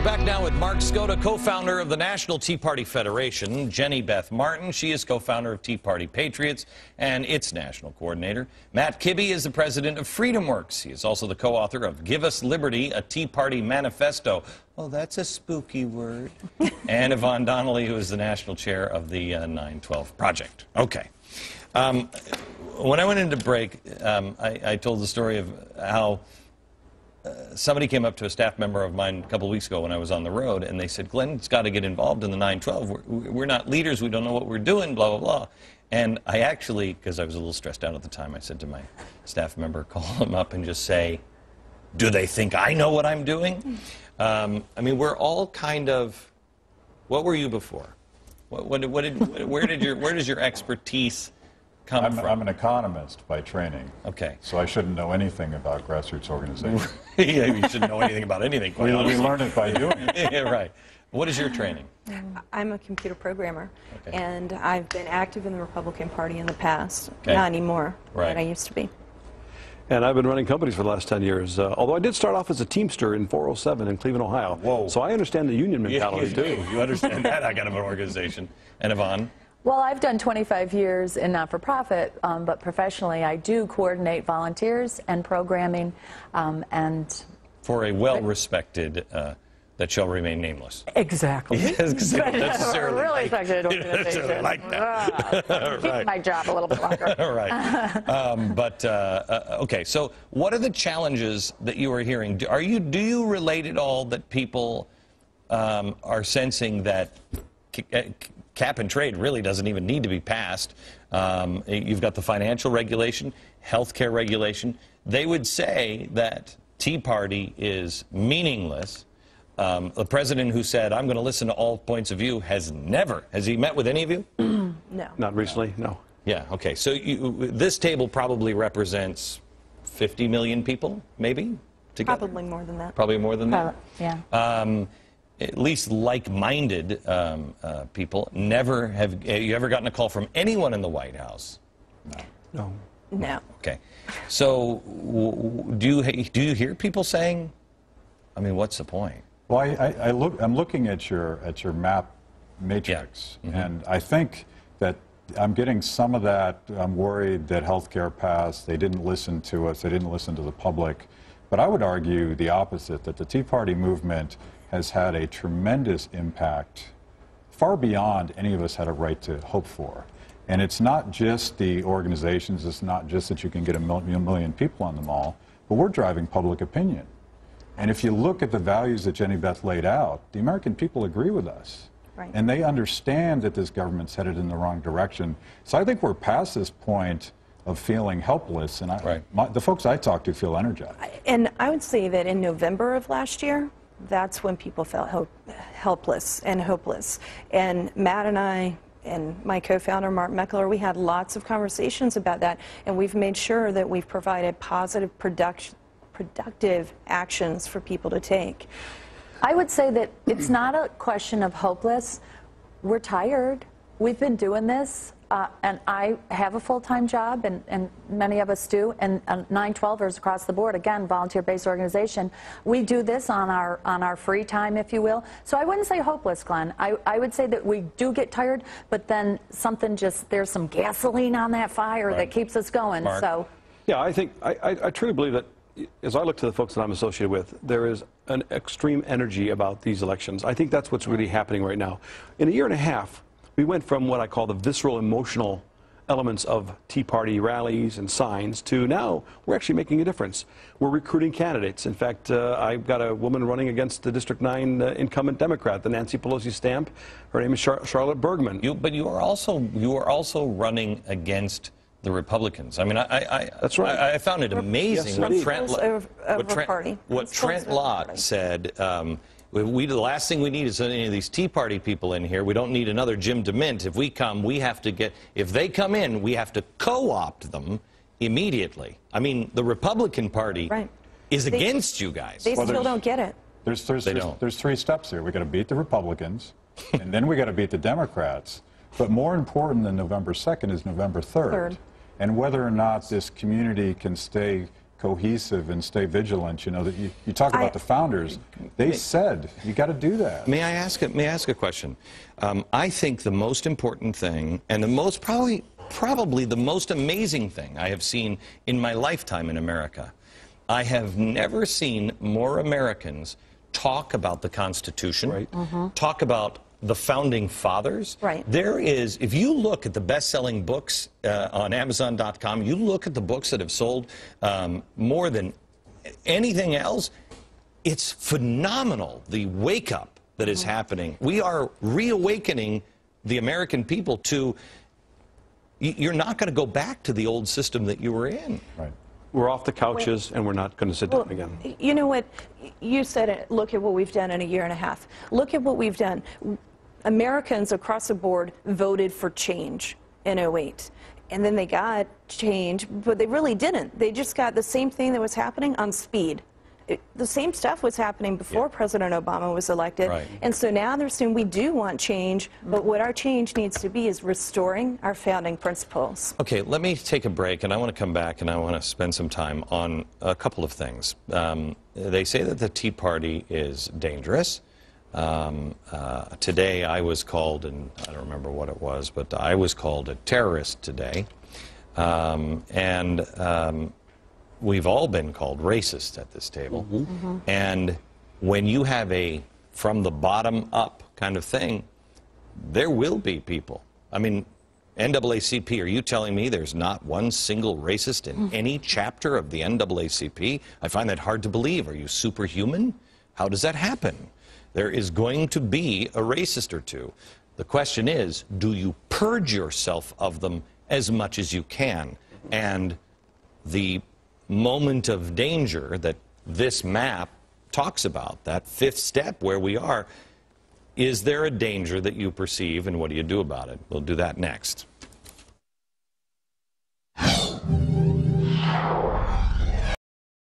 We're back now with Mark Skoda, co-founder of the National Tea Party Federation, Jenny Beth Martin. She is co-founder of Tea Party Patriots and its national coordinator. Matt Kibbe is the president of Freedom Works. He is also the co-author of Give Us Liberty, a Tea Party Manifesto. Oh, that's a spooky word. And Yvonne Donnelly, who is the national chair of the 9/12 Project. Okay. When I went into break, I told the story of how somebody came up to a staff member of mine a couple of weeks ago when I was on the road, and they said, Glenn's got to get involved in the 9/12. We're not leaders. We don't know what we're doing, blah, blah, blah. And I actually, because I was a little stressed out at the time, I said to my staff member, call him up and just say, do they think I know what I'm doing? I mean, we're all kind of, what were you before? Where does your expertise come from? I'm an economist by training. Okay. So I shouldn't know anything about grassroots organizations. Yeah, you shouldn't know anything about anything, quite honestly. We learn it by doing it. Yeah, right. What is your training? I'm a computer programmer, Okay. and I've been active in the Republican Party in the past. Okay. Not anymore, Right. but I used to be. And I've been running companies for the last 10 years, although I did start off as a Teamster in 407 in Cleveland, Ohio. Whoa. So I understand the union mentality, you too. do. You understand that kind of an organization. And Yvonne? Well, I've done 25 years in not-for-profit, but professionally I do coordinate volunteers and programming and... For a well-respected, that shall remain nameless. Exactly. Yes, But necessarily a really respected organization. like that. Keep Right. my job a little bit longer. Right. Okay, so what are the challenges that you are hearing? Do you relate at all that people are sensing that cap and trade really doesn't even need to be passed? You've got the financial regulation, healthcare regulation. They would say that Tea Party is meaningless. The president who said, I'm going to listen to all points of view, has he met with any of you? No. Not recently, no. Yeah, okay. So this table probably represents 50 million people, maybe, together? Probably more than that. Probably more than that? Yeah. At least like-minded people. Have you ever gotten a call from anyone in the White House? No. No. Okay. So do you hear people saying, I mean, what's the point? Well, I'm looking at your map matrix, Yeah. Mm-hmm. and I think that I'm getting some of that. I'm worried that healthcare passed. They didn't listen to us. They didn't listen to the public. But I would argue the opposite, that the Tea Party movement has had a tremendous impact far beyond any of us had a right to hope for. And it's not just the organizations. It's not just that you can get a million people on the mall, but we're driving public opinion. And if you look at the values that Jenny Beth laid out, the American people agree with us. Right. And they understand that this government's headed in the wrong direction. So I think we're past this point of feeling helpless. And the folks I talk to feel energized. And I would say that in November of last year, that's when people felt helpless and hopeless. And Matt and I and my co-founder, Mark Meckler, we had lots of conversations about that. And we've made sure that we've provided positive productive actions for people to take. I would say that it's not a question of hopeless. We're tired. We've been doing this, and I have a full-time job, and many of us do, and 9/12ers across the board, again, volunteer-based organization. We do this on our free time, if you will. So I wouldn't say hopeless, Glenn. I would say that we do get tired, but then there's some gasoline on that fire that keeps us going. Mark? So. Yeah, I think, I truly believe that as I look to the folks that I'm associated with, there is an extreme energy about these elections. I think that's what's really happening right now. In a year and a half, we went from what I call the visceral, emotional elements of Tea Party rallies and signs to now we're actually making a difference. We're recruiting candidates. In fact, I've got a woman running against the District 9 incumbent Democrat, the Nancy Pelosi stamp. Her name is Charlotte Bergman. But you are also running against the Republicans. I mean, that's right. I found it amazing what Trent Lott said. The last thing we need is any of these Tea Party people in here. We don't need another Jim DeMint. If we come, if they come in, we have to co-opt them immediately. I mean, the Republican Party is against you guys. They still don't get it. There's three steps here. We got to beat the Republicans, and then we got to beat the Democrats. But more important than November 2nd is November 3rd. And whether or not this community can stay cohesive and stay vigilant. You know, that you talk about the founders. They said, you got to do that. May I ask a question? I think the most important thing, and the most probably the most amazing thing I have seen in my lifetime in America, I have never seen more Americans talk about the Constitution, right. Talk about the Founding Fathers. Right. There is, if you look at the best-selling books on Amazon.com, you look at the books that have sold more than anything else, it's phenomenal, the wake-up that is happening. We are reawakening the American people to, you're not going to go back to the old system that you were in. Right. We're off the couches, and we're not going to sit down again. You know what? You said it. Look at what we've done in a year and a half. Look at what we've done. Americans across the board voted for change in 2008. And then they got change, but they really didn't. They just got the same thing that was happening on speed. The same stuff was happening before President Obama was elected. Right. And so now they're saying we do want change, but what our change needs to be is restoring our founding principles. Okay, let me take a break, and I want to come back and I want to spend some time on a couple of things. They say that the Tea Party is dangerous. Today I was called, and I don't remember what it was, but I was called a terrorist today. We've all been called racist at this table. And when you have a from the bottom up kind of thing, there will be people. I mean, NAACP, are you telling me there's not one single racist in any chapter of the NAACP? I find that hard to believe. Are you superhuman? How does that happen? There is going to be a racist or two. The question is, do you purge yourself of them as much as you can? And the moment of danger that this map talks about, that fifth step where we are, is there a danger that you perceive, and what do you do about it? We'll do that next.